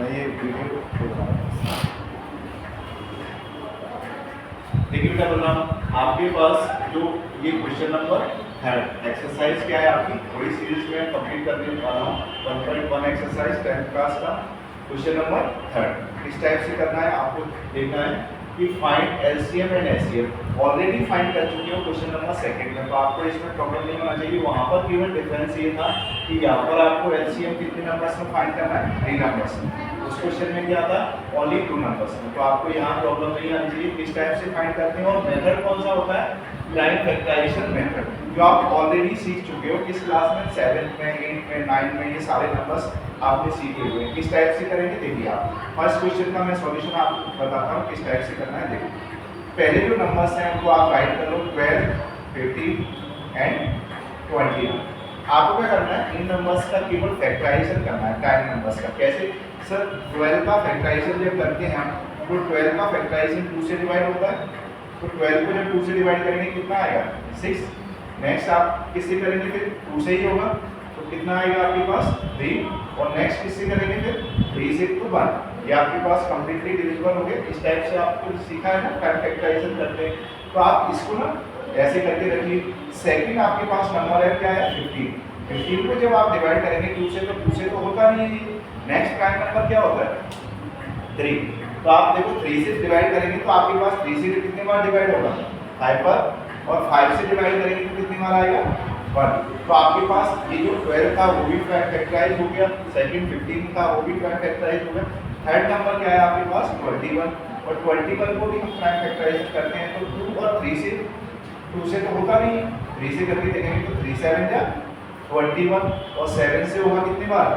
मैं ये वीडियो देखिए बेटा बोल रहा हूँ आपके पास जो ये क्वेश्चन नंबर थर्ड एक्सरसाइज क्या है आपकी थोड़ी सीरीज में कंप्लीट करने वाला हूँ 1.1 एक्सरसाइज 10th क्लास का क्वेश्चन नंबर थर्ड इस टाइप से करना है। आपको देखना है कि find LCM and HCF already find कर चुके हो क्वेश्चन नंबर सेकंड में, तो आपको इसमें प्रॉब्लम नहीं होना चाहिए। वहाँ पर केवल डिफरेंस ये था कि यहाँ पर आपको एलसीएम कितने नंबर्स में फाइंड करना है 3 नंबर्स में, उस क्वेश्चन में क्या था ओनली 2 नंबर्स में, तो आपको यहाँ प्रॉब्लम नहीं आनी चाहिए। किस टाइप से फाइंड करते हैं और मेथड कौन सा होता है प्राइम फैक्टराइजेशन मेथड, जो आप ऑलरेडी सीख चुके हो किस क्लास में 7th में 8th में 9th में, ये सारे नंबर्स आपने सीखे हुए हैं। किस टाइप से करेंगे देखिए आप फर्स्ट क्वेश्चन का मैं सॉल्यूशन आपको बताता हूँ किस टाइप से करना है। देखिए पहले जो नंबर्स हैं उनको आप राइट कर लो 12, 15 एंड 20। आपको क्या करना है इन नंबर्स का केवल फैक्टराइजेशन करना है प्राइम नंबर्स का। कैसे सर 12 का फैक्टराइजेशन जब करते हैं तो 12 का फैक्टराइजेशन 2 से डिवाइड होता है, तो 12 को जब 2 से डिवाइड करेंगे कितना आएगा 6। नेक्स्ट आप किससे करेंगे फिर 2 से ही होगा, तो कितना आएगा आपके पास 3, और नेक्स्ट किससे करेंगे फिर 3 से तो 1, ये आपके पास कंप्लीटली डिविजिबल हो गए। इस टाइप से आपको सीखा है ना फैक्टराइजेशन करते हैं, तो आप इसको ना ऐसे करके रखिए। सेकंड आपके पास नंबर है क्या है 15। 15 को जब आप डिवाइड करेंगे 2 से, तो 2 से तो होता नहीं है। नेक्स्ट प्राइम नंबर क्या होता है 3, तो आप देखो 3 से डिवाइड करेंगे तो आपके पास 3 से कितने बार डिवाइड होगा 5 पर, और 5 से डिवाइड करेंगे तो कितनी बार आएगा 1। तो आपके पास ये जो 12 था वो भी फैक्टराइज हो गया, सेकंड 15 था वो भी फैक्टराइज हो गया। थर्ड नंबर क्या है आपके पास 21, और 21 को भी हम प्राइम फैक्टराइज करते हैं तो 2 और 3 से, 2 से तो होता नहीं है, 3 से करके देखेंगे तो 3 7 या 21, और 7 से होगा कितनी बार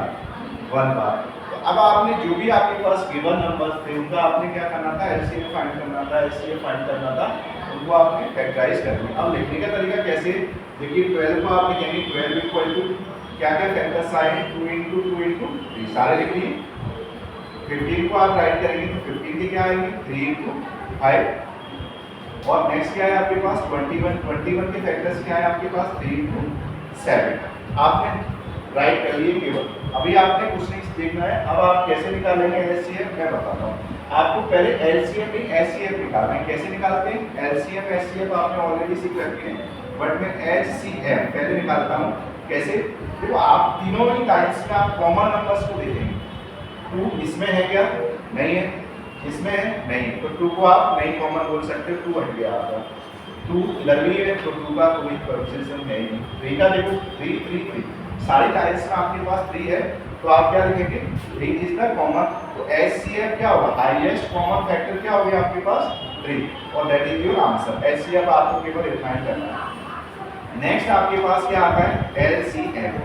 1 बार। तो अब आपने जो भी आपके पास गिवन नंबर्स थे उनका आपने क्या करना था एलसीएम फाइंड करना था, एचसीएफ फाइंड करना था, उनको आपने फैक्टराइज करना। अब लिखने का तरीका कैसे देखिए 12 को आप लिखेंगे 12 इक्वल टू क्या क्या फैक्टर्स आए 2 × 2 × 3 सारे लिख लिए। 15 को आप राइट करेंगे तो 15 के क्या आएंगे 3 × 5, और नेक्स्ट क्या है आपके पास 21 के फैक्टर्स क्या है आपके पास 3 × 7 आपने राइट कर लिए केवल। अभी आपने कुछ नहीं देखना है, अब आप कैसे निकालेंगे एलसीएम मैं बताता हूँ आपको। पहले एलसीएम नहीं एचसीएफ निकालना है। कैसे निकालते हैं एलसीएम एचसीएफ आपने ऑलरेडी सीख रखे हैं, बट मैं एचसीएफ पहले निकालता हूँ। कैसे देखो आप तीनों ही टाइम्स में आप कॉमन नंबर्स को देखेंगे। 2 इसमें है क्या नहीं है, इसमें है नहीं, तो 2 को आप नहीं कॉमन बोल सकते, 2 हट गया आपका। 2 इधर भी है तो 2 का कोई पोजीशन है ही नहीं। 3 का देखो 3 3 3 सारी टाइल्स में आपके पास 3 है, तो आप क्या लिखेंगे 3 इज द कॉमन। तो एचसीएफ क्या होगा हाईएस्ट कॉमन फैक्टर क्या हो गया आपके पास 3, और that is your answer. HCF आपको केवल रिफाइन करना है। नेक्स्ट आपके पास क्या आता है एलसीएम।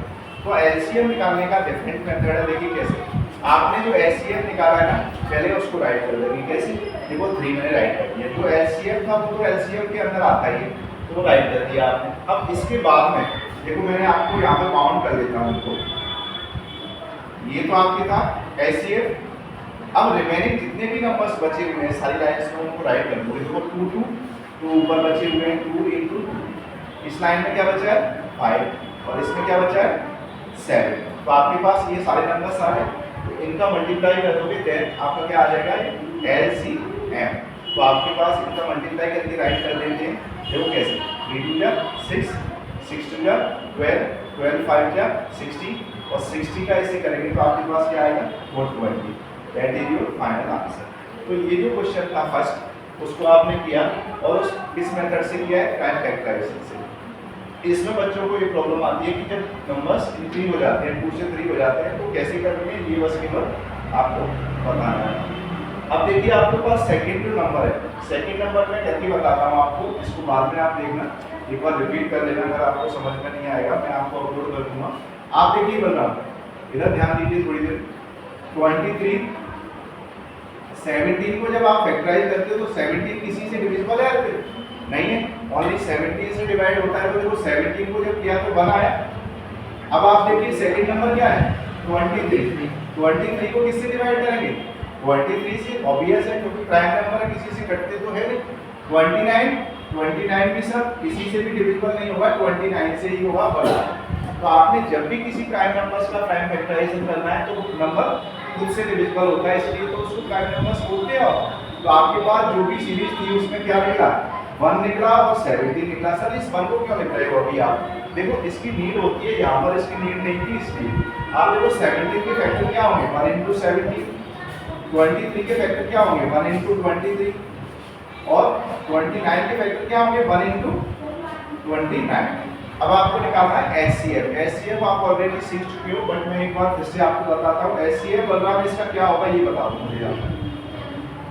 तो एलसीएम निकालने का डिफरेंट मेथड है। देखिए कैसे आपने जो एचसीएफ निकाला है ना पहले उसको राइट कर देंगे। कैसे देखो 3 मैंने राइट कर दिया, जो एचसीएफ था वो तो एलसीएम के अंदर आता ही है, तो वो राइट कर दिया आपने। अब इसके बाद में देखो मैंने आपको यहाँ पे बाउंड कर देता हूँ इनको, ये तो आपके था एचसीएफ। अब रिमेनिंग जितने भी नंबर्स बचे हुए हैं सारी लाइन्स में उनको राइट कर दूंगे। देखो 2 2 2 ऊपर बचे हुए हैं 2 × 2, इस लाइन में क्या बचा है 5, और इसमें क्या बचा है 7। तो आपके पास ये सारे नंबर्स आ गए, तो इनका मल्टीप्लाई कर दोगे देन आपका क्या आ जाएगा एलसीएम। तो आपके पास इनका मल्टीप्लाई करके राइट कर देते हैं। देखो कैसे 3 2 जा 6, 6 2 जा 12, 12 5 जा 60, और 60 का इसे करेंगे तो आपके पास क्या आएगा 420। That is your final answer. तो ये जो क्वेश्चन था फर्स्ट उसको आपने किया, और उस किस मेथड से किया है प्राइम फैक्टराइजेशन से। इसमें बच्चों को ये प्रॉब्लम आती है कि जब नंबर्स इंक्रीज हो जाते हैं 2 से 3 हो जाते हैं तो कैसे करेंगे, ये बस केवल आपको बताना है। अब देखिए आपके पास सेकंड जो नंबर है, सेकंड नंबर में करके बताता हूँ आपको, इसको बाद में आप देखना, एक बार रिपीट कर लेना। अगर आपको समझ में नहीं आएगा मैं आपको अपलोड कर दूंगा। आप देखिए बन रहा हूँ, इधर ध्यान दीजिए थोड़ी देर। 23 17 को जब आप फैक्टराइज करते हो तो 17 किसी से डिविजिबल है नहीं है, ओनली 17 से डिवाइड होता है। तो देखो 17 को जब किया तो 1 आया। अब आप देखिए सेकंड नंबर क्या है 23, 23 को किससे डिवाइड करेंगे 23 से, ऑब्वियस है क्योंकि प्राइम नंबर है, किसी से कटते तो है नहीं। 29 भी सब किसी से भी डिविजिबल नहीं होगा, 29 से ही होगा 1। तो आपने जब भी किसी प्राइम नंबर्स का प्राइम फैक्टराइजेशन करना है तो नंबर खुद से डिविजिबल होता है, इसलिए तो उसको प्राइम नंबर्स बोलते हैं। तो आपके पास जो भी सीरीज थी उसमें क्या निकला, 1 निकला और 17 निकला। सर इस 1 को क्यों लिख रहे हो अभी आप? देखो इसकी नीड होती है, यहाँ पर इसकी नीड नहीं थी इसलिए। आप देखो 17 के फैक्टर क्या होंगे, 1 into 17। 23 के फैक्टर क्या होंगे, 1 into 23। और 29 के फैक्टर क्या होंगे, 1 into 29। अब आपको निकालना है एचसीएफ। एचसीएफ आप ऑलरेडी सीख चुके हो, बट मैं एक बार फिर से आपको बताता हूँ। एचसीएफ बलराम इसका क्या होगा ये बता दो मुझे आप।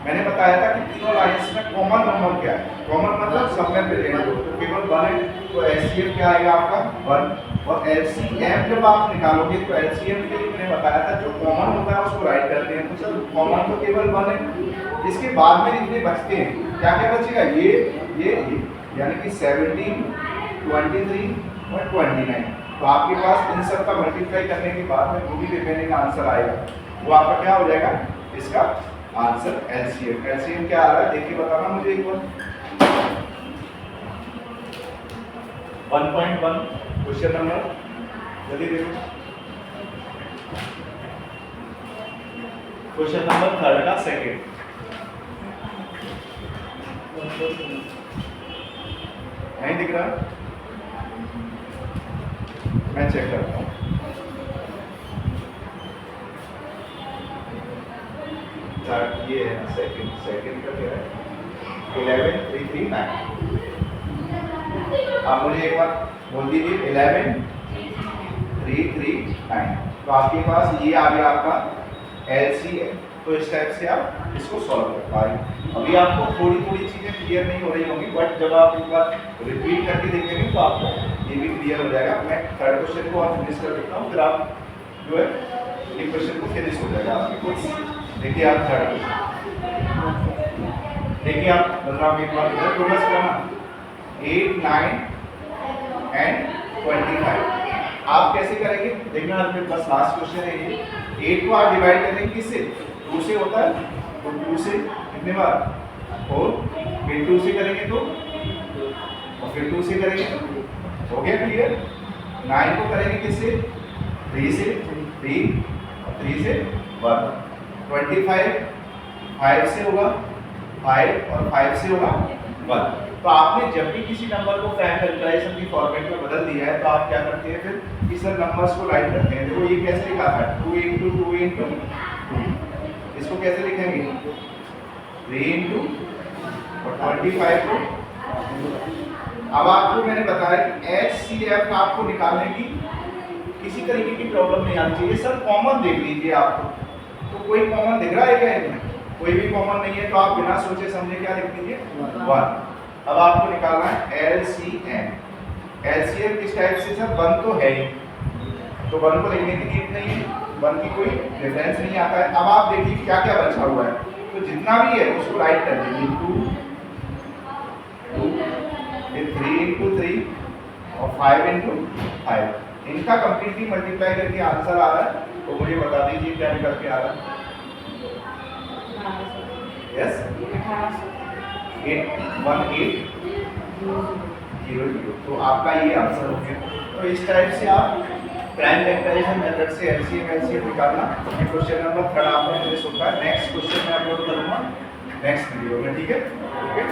मैंने बताया था कि तीनों लाइंस में कॉमन नंबर क्या है, कॉमन मतलब सब में प्रेजेंट हो, तो केवल 1 है, तो एचसीएफ क्या आएगा आपका 1। और एलसीएम जब आप निकालोगे तो एलसीएम के लिए मैंने बताया था जो कॉमन होता है उसको राइट करते हैं। तो सर कॉमन तो केवल 1 है, इसके बाद में जितने बचते हैं क्या क्या बचेगा, ये यानी कि 17, 23 और 29। तो आपके पास इन सब का मल्टीप्लाई करने के बाद में जो भी रिमेनिंग आंसर आएगा वो आपका क्या हो जाएगा, इसका आंसर एलसीएम। एलसीएम क्या आ रहा है देखिए, बताना मुझे एक बार। 1.1 क्वेश्चन नंबर, जल्दी देखो। क्वेश्चन नंबर 3 का सेकंड। नहीं दिख रहा, मैं चेक करता हूँ। ये है सेकंड का क्या है, 11 3 3 9। आप मुझे एक बार बोल दीजिए 11 3 3 9। तो आपके पास ये आ गया आपका एलसीएम। तो इस टाइप से आप इसको सॉल्व कर पाएंगे। अभी आपको थोड़ी थोड़ी चीजें क्लियर नहीं हो रही होंगी, बट जब आप एक बार रिपीट करके देखेंगे तो आपको ये भी क्लियर हो जाएगा। मैं थर्ड क्वेश्चन को और फिनिश कर देता हूँ, फिर आप जो है ये क्वेश्चन को फिनिश हो जाएगा आपके कुछ। देखिए आप थर्ड क्वेश्चन देखिए, आप बलराम एक बार इधर प्रोग्रेस करना। 8 9 एंड 25 आप कैसे करेंगे देखना, आपके पास लास्ट क्वेश्चन है ये। 8 को आप डिवाइड करेंगे किससे, 2 से होता है, तो 2 से कितने बार, 4, फिर 2 से करेंगे तो, और फिर 2 से करेंगे तो, हो गया क्लियर। 9 को करेंगे किससे, 3 से, 3 और 3 से 1। 25 5 से होगा, 5 और 5 से होगा 1। तो आपने जब भी किसी नंबर को प्राइम फैक्टराइजेशन की फॉर्मेट में बदल दिया है तो आप क्या करते हैं फिर, कि सर नंबर्स को राइट करते हैं। देखो ये कैसे लिखा था, 2 into 2 into 2। इसको कैसे लिखेंगे, 3 into और 25 को। अब आपको मैंने बताया कि एचसीएफ आपको निकालने की किसी तरीके की प्रॉब्लम नहीं आनी चाहिए। सर कॉमन देख लीजिए आपको, तो कोई कॉमन दिख रहा है क्या इनमें, कोई भी कॉमन नहीं है, तो आप बिना सोचे समझे क्या लिख दीजिए 1। अब आपको निकालना है एलसीएम। एलसीएम किस टाइप से, सर 1 तो है ही, तो 1 को लिखने की नीड नहीं है, 1 की कोई डिफरेंस नहीं आता है। अब आप देखिए क्या क्या बचा हुआ है, तो जितना भी है उसको राइट कर दीजिए। 2 फिर 3 into 3 और 5 into 5। इनका कंप्लीटली मल्टीप्लाई करके आंसर आ रहा है, तो मुझे बता दीजिए क्या निकल के आ रहा है। यस 1800। तो आपका ये आंसर हो गया। तो इस टाइप से आप प्राइम फैक्टराइजेशन मेथड से एलसीएम निकालना। ये क्वेश्चन नंबर 3 आपने फिनिश होता है। नेक्स्ट क्वेश्चन मैं अपलोड करूंगा नेक्स्ट वीडियो में, ठीक है। ओके।